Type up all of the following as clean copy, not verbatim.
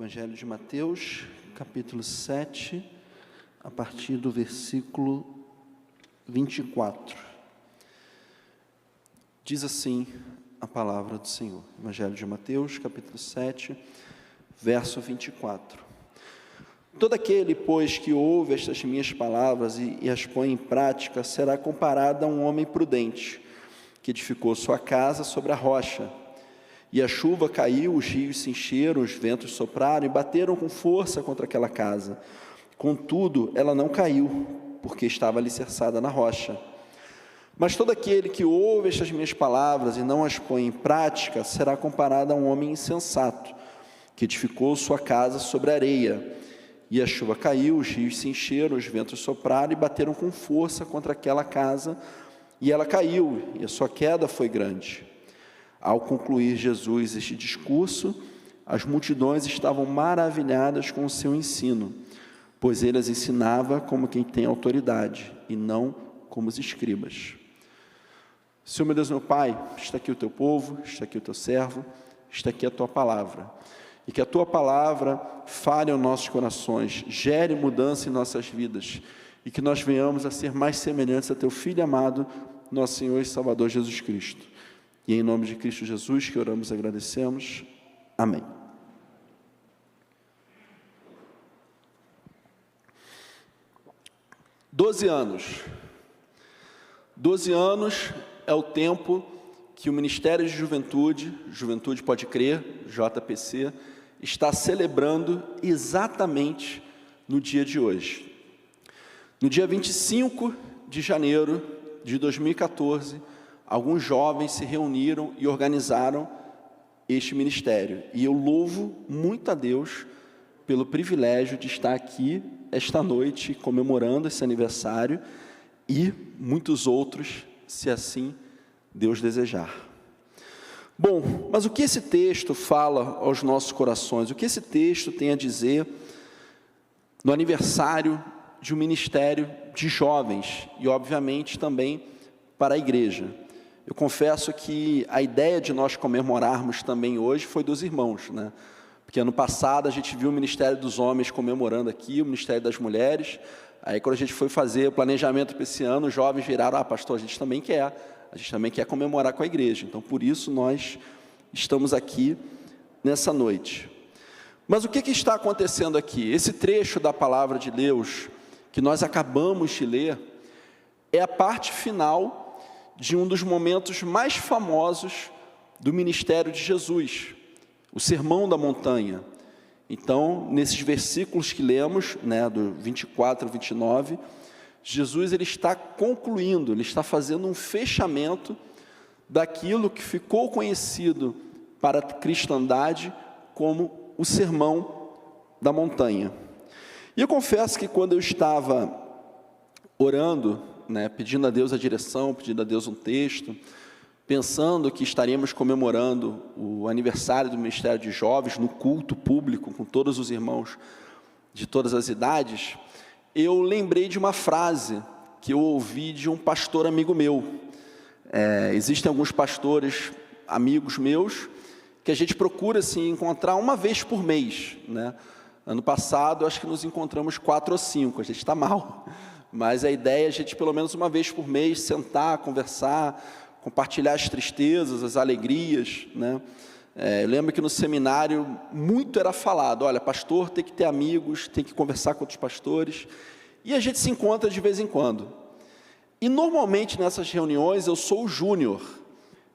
Evangelho de Mateus, capítulo 7, a partir do versículo 24. Diz assim a palavra do Senhor. Evangelho de Mateus, capítulo 7, verso 24. Todo aquele, pois, que ouve estas minhas palavras e as põe em prática, será comparado a um homem prudente, que edificou sua casa sobre a rocha. E a chuva caiu, os rios se encheram, os ventos sopraram e bateram com força contra aquela casa. Contudo, ela não caiu, porque estava alicerçada na rocha. Mas todo aquele que ouve estas minhas palavras e não as põe em prática, será comparado a um homem insensato, que edificou sua casa sobre a areia. E a chuva caiu, os rios se encheram, os ventos sopraram e bateram com força contra aquela casa, e ela caiu, e a sua queda foi grande. Ao concluir Jesus este discurso, as multidões estavam maravilhadas com o seu ensino, pois ele as ensinava como quem tem autoridade, e não como os escribas. Senhor, meu Deus, meu Pai, está aqui o teu povo, está aqui o teu servo, está aqui a tua palavra. E que a tua palavra fale aos nossos corações, gere mudança em nossas vidas, e que nós venhamos a ser mais semelhantes a teu Filho amado, nosso Senhor e Salvador Jesus Cristo. E em nome de Cristo Jesus que oramos e agradecemos. Amém. Doze anos é o tempo que o Ministério de Juventude Pode Crer, JPC, está celebrando exatamente no dia de hoje. No dia 25 de janeiro de 2014, alguns jovens se reuniram e organizaram este ministério. E eu louvo muito a Deus pelo privilégio de estar aqui esta noite comemorando esse aniversário e muitos outros, se assim Deus desejar. Bom, mas o que esse texto fala aos nossos corações? O que esse texto tem a dizer no aniversário de um ministério de jovens e, obviamente, também para a igreja? Eu confesso que a ideia de nós comemorarmos também hoje foi dos irmãos, né? Porque ano passado a gente viu o Ministério dos Homens comemorando aqui, o Ministério das Mulheres. Aí quando a gente foi fazer o planejamento para esse ano, os jovens viraram: pastor, a gente também quer comemorar com a igreja. Então, por isso, nós estamos aqui nessa noite. Mas o que está acontecendo aqui? Esse trecho da palavra de Deus, que nós acabamos de ler, é a parte final de um dos momentos mais famosos do ministério de Jesus, o Sermão da Montanha. Então, nesses versículos que lemos, né, do 24 ao 29, Jesus ele está concluindo, ele está fazendo um fechamento daquilo que ficou conhecido para a cristandade como o Sermão da Montanha. E eu confesso que quando eu estava orando, né, pedindo a Deus a direção, pedindo a Deus um texto, pensando que estaríamos comemorando o aniversário do Ministério de Jovens no culto público, com todos os irmãos de todas as idades, eu lembrei de uma frase que eu ouvi de um pastor amigo meu. Existem alguns pastores amigos meus que a gente procura se encontrar uma vez por mês, né? Ano passado, acho que nos encontramos 4 ou 5, a gente está mal. Mas a ideia é a gente, pelo menos uma vez por mês, sentar, conversar, compartilhar as tristezas, as alegrias, né? Eu lembro que no seminário muito era falado: olha, pastor tem que ter amigos, tem que conversar com outros pastores, e a gente se encontra de vez em quando. E normalmente nessas reuniões eu sou o júnior,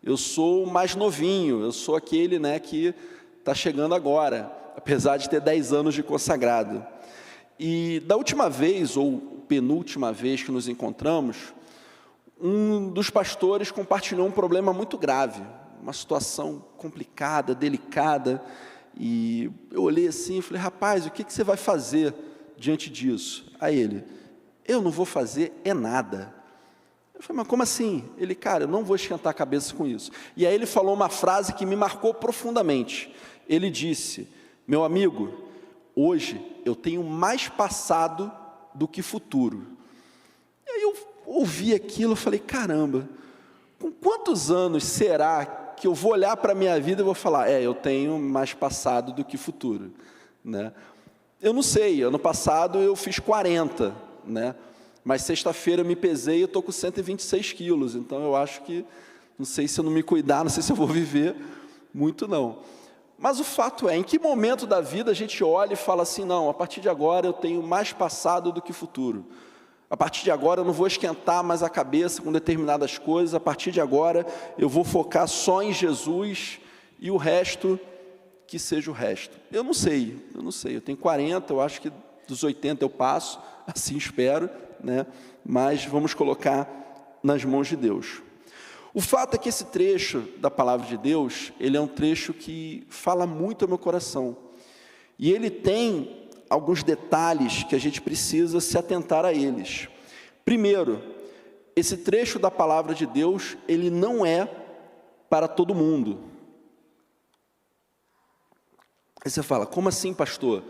eu sou o mais novinho, eu sou aquele, né, que está chegando agora, apesar de ter 10 anos de consagrado. E da última vez, ou penúltima vez que nos encontramos, um dos pastores compartilhou um problema muito grave, uma situação complicada, delicada, e eu olhei assim e falei: rapaz, o que você vai fazer diante disso? Aí ele: eu não vou fazer nada. Eu falei: mas como assim? Ele: cara, eu não vou esquentar a cabeça com isso. E aí ele falou uma frase que me marcou profundamente. Ele disse: meu amigo, hoje eu tenho mais passado do que futuro. E aí eu ouvi aquilo e falei: caramba, com quantos anos será que eu vou olhar para a minha vida e vou falar: eu tenho mais passado do que futuro, né? Eu não sei, ano passado eu fiz 40, né? Mas sexta-feira eu me pesei e eu estou com 126 quilos, então eu acho que, não sei se eu não me cuidar, não sei se eu vou viver muito não. Mas o fato é, em que momento da vida a gente olha e fala assim, não, a partir de agora eu tenho mais passado do que futuro. A partir de agora eu não vou esquentar mais a cabeça com determinadas coisas, a partir de agora eu vou focar só em Jesus e o resto, que seja o resto. Eu não sei, eu tenho 40, eu acho que dos 80 eu passo, assim espero, né? Mas vamos colocar nas mãos de Deus. O fato é que esse trecho da palavra de Deus, ele é um trecho que fala muito ao meu coração. E ele tem alguns detalhes que a gente precisa se atentar a eles. Primeiro, esse trecho da palavra de Deus, ele não é para todo mundo. Aí você fala, como assim, pastor?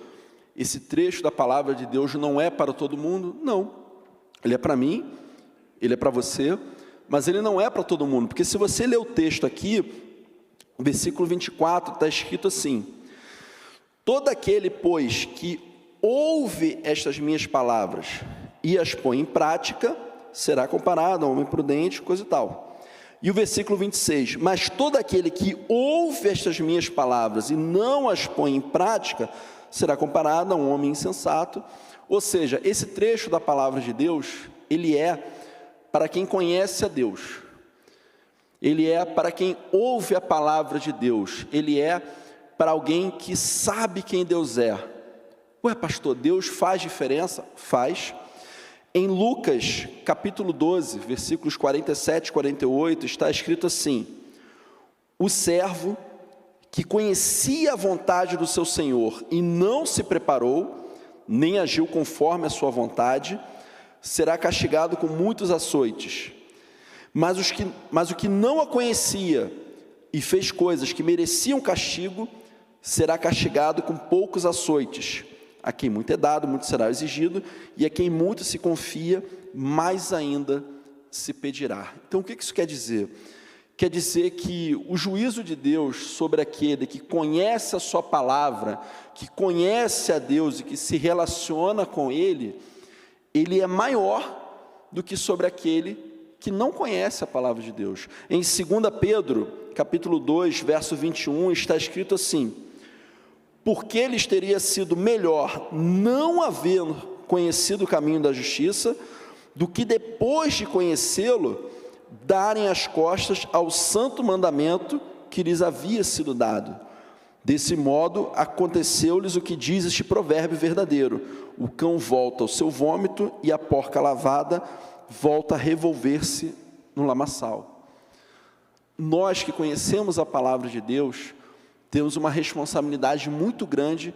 Esse trecho da palavra de Deus não é para todo mundo? Não, ele é para mim, ele é para você, mas ele não é para todo mundo, porque se você ler o texto aqui, o versículo 24 está escrito assim, todo aquele, pois, que ouve estas minhas palavras e as põe em prática, será comparado a um homem prudente, coisa e tal. E o versículo 26, mas todo aquele que ouve estas minhas palavras e não as põe em prática, será comparado a um homem insensato. Ou seja, esse trecho da palavra de Deus, ele é para quem conhece a Deus. Ele é para quem ouve a palavra de Deus. Ele é para alguém que sabe quem Deus é. Ué, pastor, Deus faz diferença? Faz. Em Lucas, capítulo 12, versículos 47 e 48, está escrito assim, o servo que conhecia a vontade do seu Senhor e não se preparou, nem agiu conforme a sua vontade, será castigado com muitos açoites. Mas o que não a conhecia e fez coisas que mereciam castigo, será castigado com poucos açoites. A quem muito é dado, muito será exigido, e a quem muito se confia, mais ainda se pedirá. Então, o que isso quer dizer? Quer dizer que o juízo de Deus sobre aquele que conhece a sua palavra, que conhece a Deus e que se relaciona com Ele, ele é maior do que sobre aquele que não conhece a palavra de Deus. Em 2 Pedro, capítulo 2, verso 21, está escrito assim, porque lhes teria sido melhor não haver conhecido o caminho da justiça, do que depois de conhecê-lo, darem as costas ao santo mandamento que lhes havia sido dado. Desse modo, aconteceu-lhes o que diz este provérbio verdadeiro, o cão volta ao seu vômito e a porca lavada volta a revolver-se no lamaçal. Nós que conhecemos a palavra de Deus, temos uma responsabilidade muito grande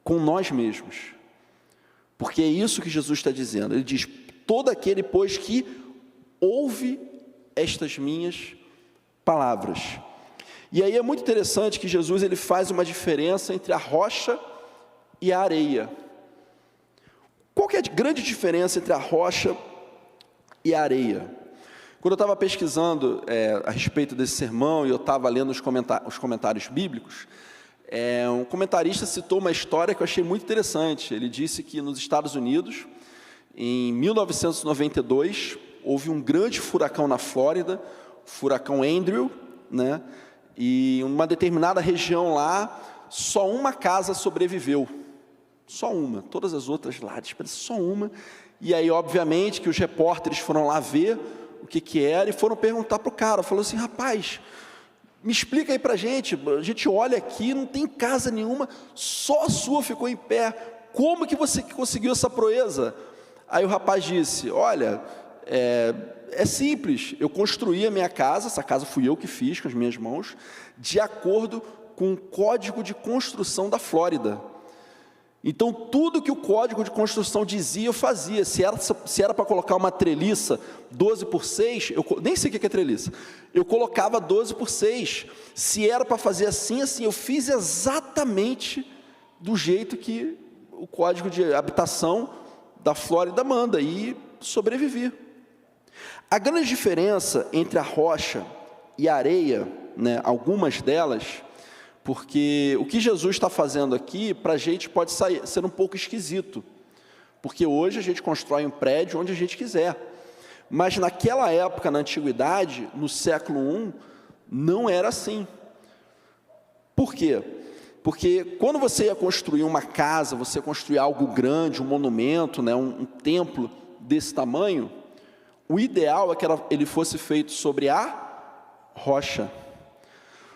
com nós mesmos, porque é isso que Jesus está dizendo. Ele diz, todo aquele, pois, que ouve estas minhas palavras. E aí é muito interessante que Jesus ele faz uma diferença entre a rocha e a areia. Qual que é a grande diferença entre a rocha e a areia? Quando eu estava pesquisando a respeito desse sermão, e eu estava lendo os comentários bíblicos, um comentarista citou uma história que eu achei muito interessante. Ele disse que nos Estados Unidos, em 1992, houve um grande furacão na Flórida, o furacão Andrew, né? E em uma determinada região lá, só uma casa sobreviveu. Só uma, todas as outras lá, só uma. E aí, obviamente, que os repórteres foram lá ver o que era e foram perguntar para o cara. Falou assim, rapaz, me explica aí para a gente olha aqui, não tem casa nenhuma, só a sua ficou em pé. Como que você conseguiu essa proeza? Aí o rapaz disse, olha, é simples, eu construí a minha casa, essa casa fui eu que fiz com as minhas mãos, de acordo com o Código de Construção da Flórida. Então, tudo que o Código de Construção dizia, eu fazia. Se era para colocar uma treliça 12 por 6, eu nem sei o que é treliça, eu colocava 12 por 6. Se era para fazer assim, eu fiz exatamente do jeito que o Código de Habitação da Flórida manda, e sobrevivi. A grande diferença entre a rocha e a areia, né, algumas delas, Porque o que Jesus está fazendo aqui, para a gente pode ser um pouco esquisito, porque hoje a gente constrói um prédio onde a gente quiser, mas naquela época, na antiguidade, no século I, não era assim. Por quê? Porque quando você ia construir uma casa, você ia construir algo grande, um monumento, né, um templo desse tamanho, o ideal é que ele fosse feito sobre a rocha.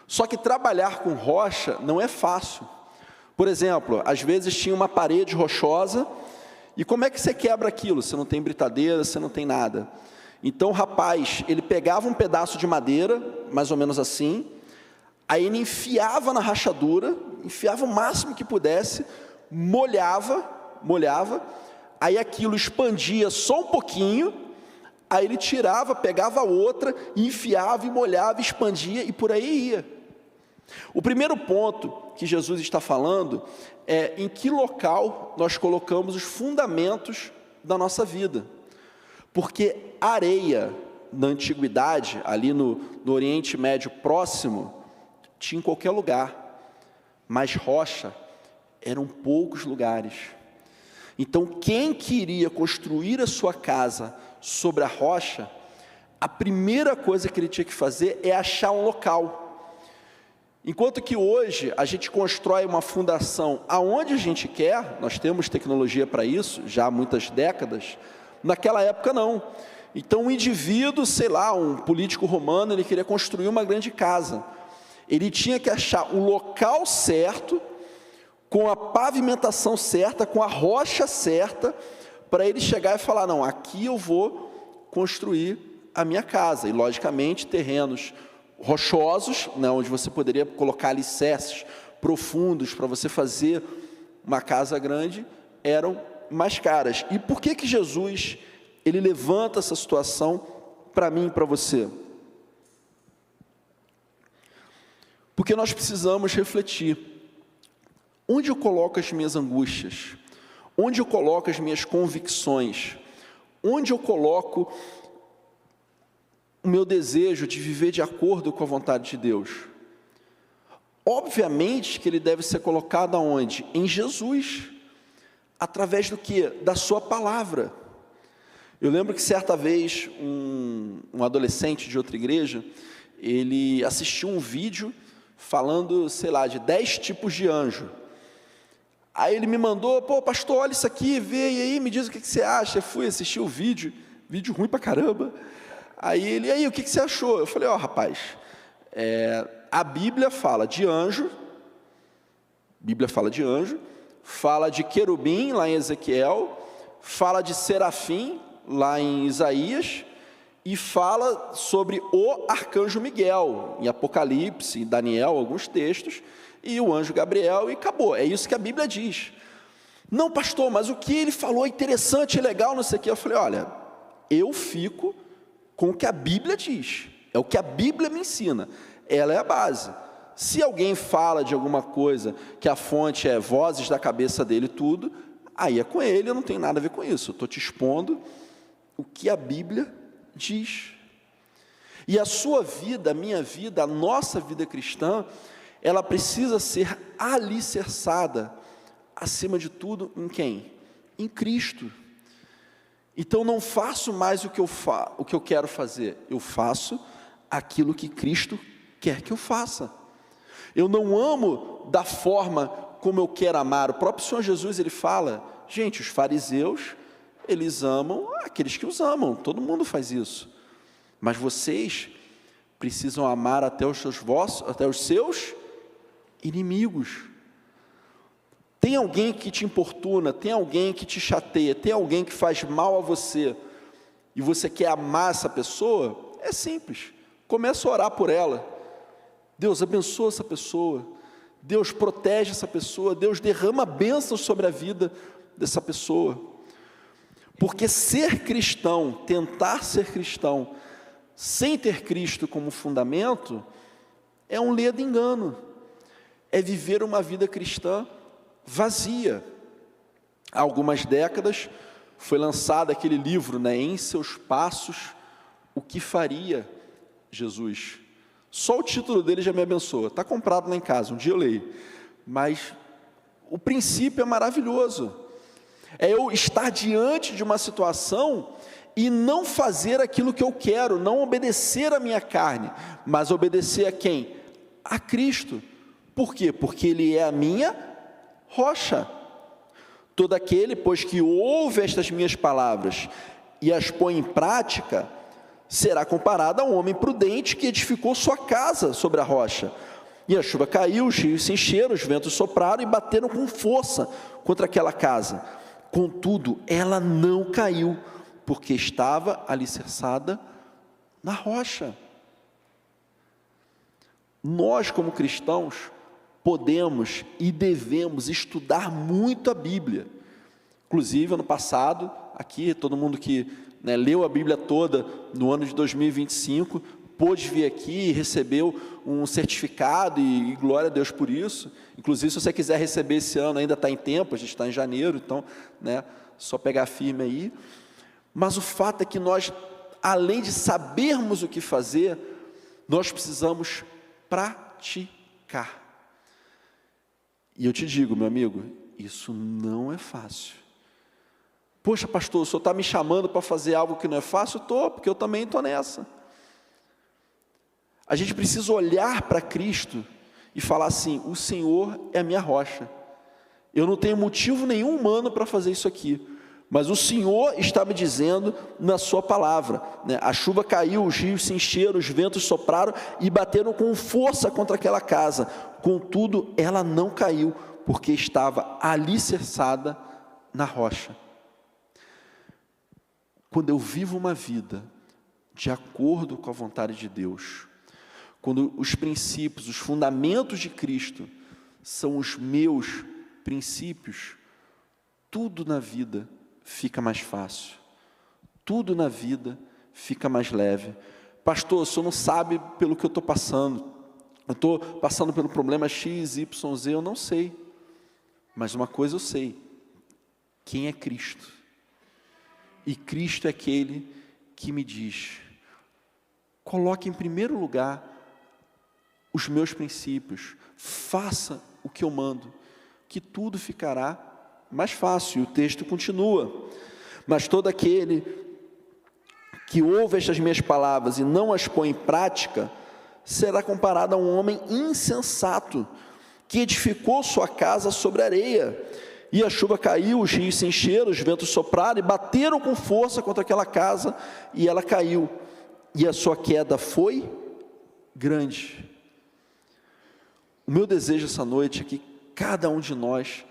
Só que trabalhar com rocha não é fácil. Por exemplo, às vezes tinha uma parede rochosa, e como é que você quebra aquilo? Você não tem britadeira, você não tem nada. Então o rapaz, ele pegava um pedaço de madeira, mais ou menos assim, aí ele enfiava na rachadura, enfiava o máximo que pudesse, molhava, aí aquilo expandia só um pouquinho, aí ele tirava, pegava outra, enfiava e molhava, expandia e por aí ia. O primeiro ponto que Jesus está falando é em que local nós colocamos os fundamentos da nossa vida. Porque areia, na antiguidade, ali no Oriente Médio próximo, tinha em qualquer lugar, mas rocha eram poucos lugares. Então, quem queria construir a sua casa sobre a rocha, a primeira coisa que ele tinha que fazer é achar um local. Enquanto que hoje a gente constrói uma fundação aonde a gente quer, nós temos tecnologia para isso, já há muitas décadas, naquela época não. Então um indivíduo, sei lá, um político romano, ele queria construir uma grande casa. Ele tinha que achar o local certo, com a pavimentação certa, com a rocha certa, para ele chegar e falar, não, aqui eu vou construir a minha casa. E logicamente terrenos rochosos, né, onde você poderia colocar alicerces profundos para você fazer uma casa grande, eram mais caras. E por que Jesus ele levanta essa situação para mim e para você? Porque nós precisamos refletir. Onde eu coloco as minhas angústias? Onde eu coloco as minhas convicções? Onde eu coloco o meu desejo de viver de acordo com a vontade de Deus? Obviamente que ele deve ser colocado aonde? Em Jesus. Através do quê? Da sua palavra. Eu lembro que certa vez um adolescente de outra igreja, ele assistiu um vídeo falando, sei lá, de 10 tipos de anjo. Aí ele me mandou, pô, pastor, olha isso aqui, vê, e aí me diz o que você acha. Eu fui assistir o vídeo ruim pra caramba. Aí ele, e aí, o que você achou? Eu falei, rapaz, a Bíblia fala de anjo, fala de querubim, lá em Ezequiel, fala de serafim, lá em Isaías, e fala sobre o arcanjo Miguel, em Apocalipse, em Daniel, alguns textos, e o anjo Gabriel, e acabou, é isso que a Bíblia diz. Não, pastor, mas o que ele falou é interessante, é legal, não sei o que. Eu falei, olha, eu fico com o que a Bíblia diz, é o que a Bíblia me ensina, ela é a base. Se alguém fala de alguma coisa, que a fonte é vozes da cabeça dele tudo, aí é com ele, eu não tenho nada a ver com isso, eu estou te expondo o que a Bíblia diz. E a sua vida, a minha vida, a nossa vida cristã, ela precisa ser alicerçada, acima de tudo, em quem? Em Cristo. Então não faço mais o que eu quero fazer, eu faço aquilo que Cristo quer que eu faça. Eu não amo da forma como eu quero amar. O próprio Senhor Jesus, ele fala, gente, os fariseus, eles amam aqueles que os amam, todo mundo faz isso, mas vocês precisam amar até os seus inimigos. Tem alguém que te importuna, tem alguém que te chateia, tem alguém que faz mal a você, e você quer amar essa pessoa, é simples, começa a orar por ela. Deus abençoa essa pessoa, Deus protege essa pessoa, Deus derrama bênçãos sobre a vida dessa pessoa. Porque ser cristão, tentar ser cristão, sem ter Cristo como fundamento, é um ledo engano, é viver uma vida cristã vazia. Há algumas décadas foi lançado aquele livro, Em Seus Passos, o que faria Jesus? Só o título dele já me abençoa. Está comprado lá em casa, um dia eu leio. Mas o princípio é maravilhoso. É eu estar diante de uma situação e não fazer aquilo que eu quero, não obedecer à minha carne, mas obedecer a quem? A Cristo. Por quê? Porque Ele é a minha rocha. Todo aquele, pois, que ouve estas minhas palavras e as põe em prática, será comparado a um homem prudente que edificou sua casa sobre a rocha. E a chuva caiu, os rios se encheram, os ventos sopraram e bateram com força contra aquela casa. Contudo, ela não caiu, porque estava alicerçada na rocha. Nós, como cristãos, podemos e devemos estudar muito a Bíblia. Inclusive, ano passado, aqui, todo mundo que leu a Bíblia toda no ano de 2025, pôde vir aqui e recebeu um certificado, e glória a Deus por isso. Inclusive, se você quiser receber esse ano, ainda está em tempo, a gente está em janeiro, então, só pegar firme aí. Mas o fato é que nós, além de sabermos o que fazer, nós precisamos praticar. E eu te digo, meu amigo, isso não é fácil. Poxa, pastor, o senhor está me chamando para fazer algo que não é fácil? Estou, porque eu também estou nessa. A gente precisa olhar para Cristo e falar assim: o Senhor é a minha rocha. Eu não tenho motivo nenhum humano para fazer isso aqui, mas o Senhor está me dizendo na sua palavra, a chuva caiu, os rios se encheram, os ventos sopraram e bateram com força contra aquela casa. Contudo, ela não caiu, porque estava alicerçada na rocha. Quando eu vivo uma vida de acordo com a vontade de Deus, quando os princípios, os fundamentos de Cristo são os meus princípios, tudo na vida fica mais fácil, tudo na vida fica mais leve. Pastor, o senhor não sabe pelo que eu estou passando, eu estou passando pelo problema X, Y, Z, eu não sei, mas uma coisa eu sei: quem é Cristo? E Cristo é aquele que me diz: coloque em primeiro lugar os meus princípios, faça o que eu mando, que tudo ficará mais fácil. E o texto continua: mas todo aquele que ouve estas minhas palavras e não as põe em prática, será comparado a um homem insensato, que edificou sua casa sobre areia. E a chuva caiu, os rios se encheram, os ventos sopraram e bateram com força contra aquela casa, e ela caiu, e a sua queda foi grande. O meu desejo essa noite é que cada um de nós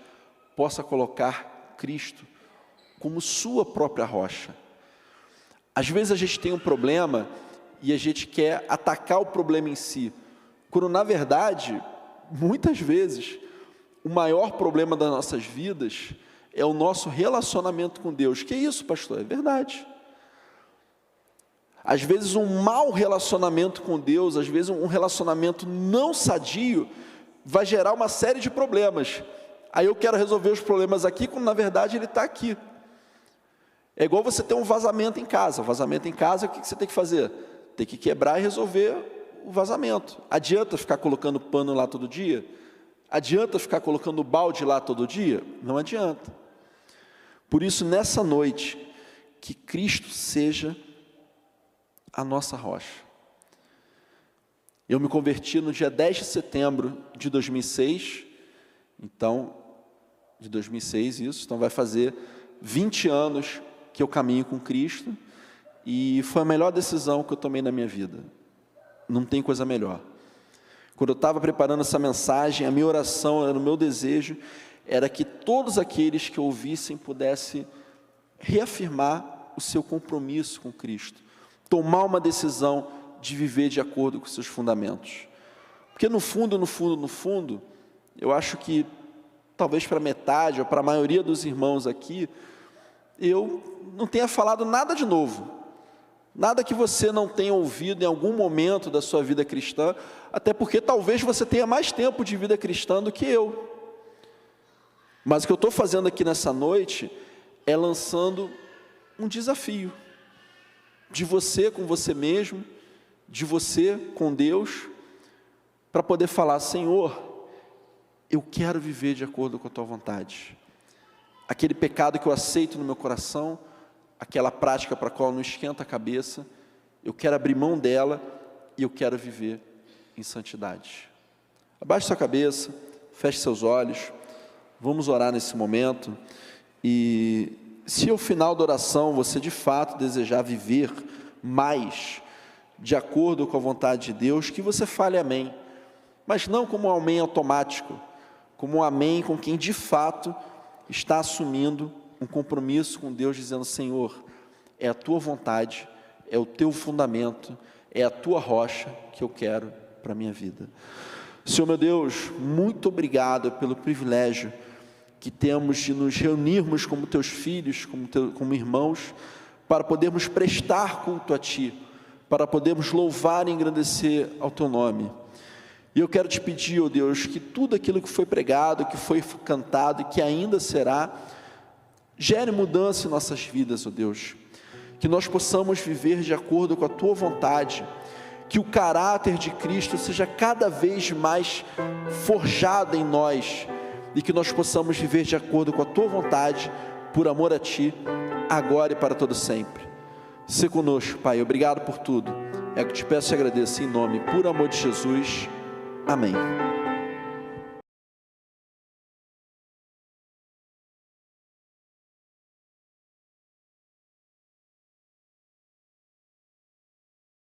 possa colocar Cristo como sua própria rocha. Às vezes a gente tem um problema e a gente quer atacar o problema em si, quando na verdade, muitas vezes, o maior problema das nossas vidas é o nosso relacionamento com Deus. Que é isso, pastor? É verdade. Às vezes um mau relacionamento com Deus, às vezes um relacionamento não sadio, vai gerar uma série de problemas. Aí eu quero resolver os problemas aqui, quando na verdade ele está aqui. É igual você ter um vazamento em casa. Vazamento em casa, o que você tem que fazer? Tem que quebrar e resolver o vazamento. Adianta ficar colocando pano lá todo dia? Adianta ficar colocando balde lá todo dia? Não adianta. Por isso, nessa noite, que Cristo seja a nossa rocha. Eu me converti no dia 10 de setembro de 2006, então vai fazer 20 anos que eu caminho com Cristo, e foi a melhor decisão que eu tomei na minha vida. Não tem coisa melhor. Quando eu estava preparando essa mensagem, a minha oração, o meu desejo, era que todos aqueles que ouvissem pudessem reafirmar o seu compromisso com Cristo, tomar uma decisão de viver de acordo com os seus fundamentos. Porque no fundo, eu acho que talvez para metade ou para a maioria dos irmãos aqui, eu não tenha falado nada de novo. Nada que você não tenha ouvido em algum momento da sua vida cristã, até porque talvez você tenha mais tempo de vida cristã do que eu. Mas o que eu estou fazendo aqui nessa noite é lançando um desafio de você com você mesmo, de você com Deus, para poder falar: Senhor, eu quero viver de acordo com a tua vontade. Aquele pecado que eu aceito no meu coração, aquela prática para a qual não esquenta a cabeça, eu quero abrir mão dela e eu quero viver em santidade. Abaixe sua cabeça, feche seus olhos, vamos orar nesse momento. E se ao final da oração você de fato desejar viver mais de acordo com a vontade de Deus, que você fale amém, mas não como um amém automático, como um amém com quem de fato está assumindo um compromisso com Deus, dizendo: Senhor, é a tua vontade, é o teu fundamento, é a tua rocha que eu quero para a minha vida. Senhor meu Deus, muito obrigado pelo privilégio que temos de nos reunirmos como teus filhos, como irmãos, para podermos prestar culto a Ti, para podermos louvar e engrandecer ao Teu nome. E eu quero te pedir, ó Deus, que tudo aquilo que foi pregado, que foi cantado e que ainda será, gere mudança em nossas vidas, ó Deus, que nós possamos viver de acordo com a Tua vontade, que o caráter de Cristo seja cada vez mais forjado em nós, e que nós possamos viver de acordo com a Tua vontade, por amor a Ti, agora e para todo sempre. Sê conosco, Pai, obrigado por tudo, é o que te peço e agradeço em nome, por amor de Jesus, amém.